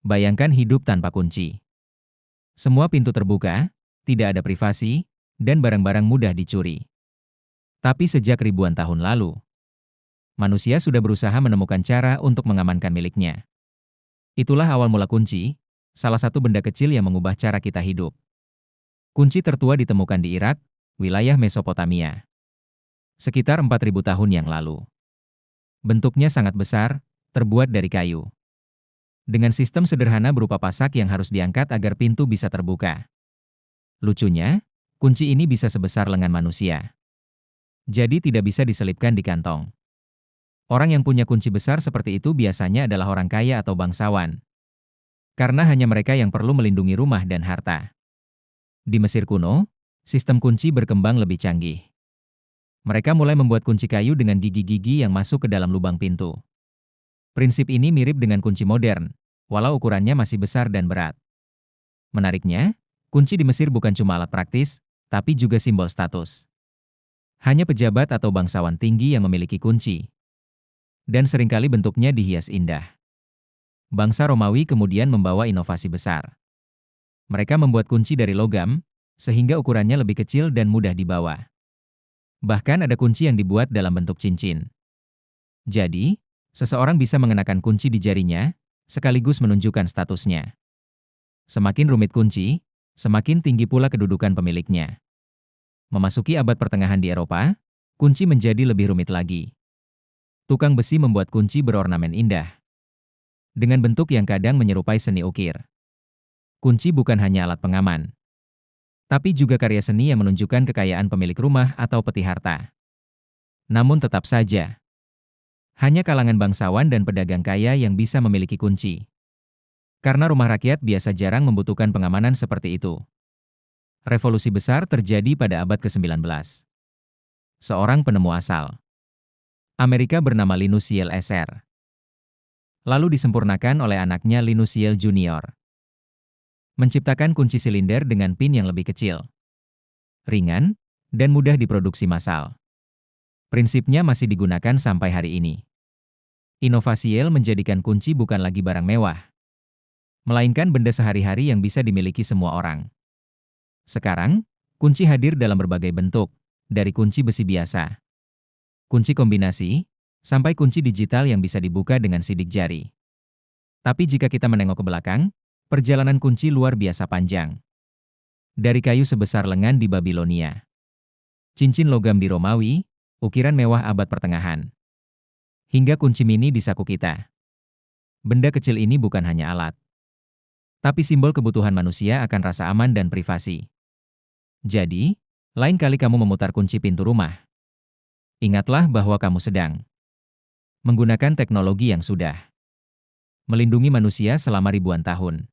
Bayangkan hidup tanpa kunci. Semua pintu terbuka, tidak ada privasi, dan barang-barang mudah dicuri. Tapi sejak ribuan tahun lalu, manusia sudah berusaha menemukan cara untuk mengamankan miliknya. Itulah awal mula kunci, salah satu benda kecil yang mengubah cara kita hidup. Kunci tertua ditemukan di Irak, wilayah Mesopotamia, sekitar 4.000 tahun yang lalu. Bentuknya sangat besar, terbuat dari kayu. Dengan sistem sederhana berupa pasak yang harus diangkat agar pintu bisa terbuka. Lucunya, kunci ini bisa sebesar lengan manusia. Jadi tidak bisa diselipkan di kantong. Orang yang punya kunci besar seperti itu biasanya adalah orang kaya atau bangsawan. Karena hanya mereka yang perlu melindungi rumah dan harta. Di Mesir kuno, sistem kunci berkembang lebih canggih. Mereka mulai membuat kunci kayu dengan gigi-gigi yang masuk ke dalam lubang pintu. Prinsip ini mirip dengan kunci modern, walau ukurannya masih besar dan berat. Menariknya, kunci di Mesir bukan cuma alat praktis, tapi juga simbol status. Hanya pejabat atau bangsawan tinggi yang memiliki kunci. Dan seringkali bentuknya dihias indah. Bangsa Romawi kemudian membawa inovasi besar. Mereka membuat kunci dari logam, sehingga ukurannya lebih kecil dan mudah dibawa. Bahkan ada kunci yang dibuat dalam bentuk cincin. Jadi, seseorang bisa mengenakan kunci di jarinya, sekaligus menunjukkan statusnya. Semakin rumit kunci, semakin tinggi pula kedudukan pemiliknya. Memasuki abad pertengahan di Eropa, kunci menjadi lebih rumit lagi. Tukang besi membuat kunci berornamen indah. Dengan bentuk yang kadang menyerupai seni ukir. Kunci bukan hanya alat pengaman, tapi juga karya seni yang menunjukkan kekayaan pemilik rumah atau peti harta. Namun tetap saja, hanya kalangan bangsawan dan pedagang kaya yang bisa memiliki kunci. Karena rumah rakyat biasa jarang membutuhkan pengamanan seperti itu. Revolusi besar terjadi pada abad ke-19. Seorang penemu asal Amerika bernama Linus Yale Esser. Lalu disempurnakan oleh anaknya Linus Yale Jr. Menciptakan kunci silinder dengan pin yang lebih kecil, ringan, dan mudah diproduksi massal. Prinsipnya masih digunakan sampai hari ini. Inovasi Yale menjadikan kunci bukan lagi barang mewah, melainkan benda sehari-hari yang bisa dimiliki semua orang. Sekarang, kunci hadir dalam berbagai bentuk, dari kunci besi biasa, kunci kombinasi, sampai kunci digital yang bisa dibuka dengan sidik jari. Tapi jika kita menengok ke belakang, perjalanan kunci luar biasa panjang. Dari kayu sebesar lengan di Babilonia, cincin logam di Romawi, ukiran mewah abad pertengahan, hingga kunci mini di saku kita. Benda kecil ini bukan hanya alat, tapi simbol kebutuhan manusia akan rasa aman dan privasi. Jadi, lain kali kamu memutar kunci pintu rumah, ingatlah bahwa kamu sedang menggunakan teknologi yang sudah melindungi manusia selama ribuan tahun.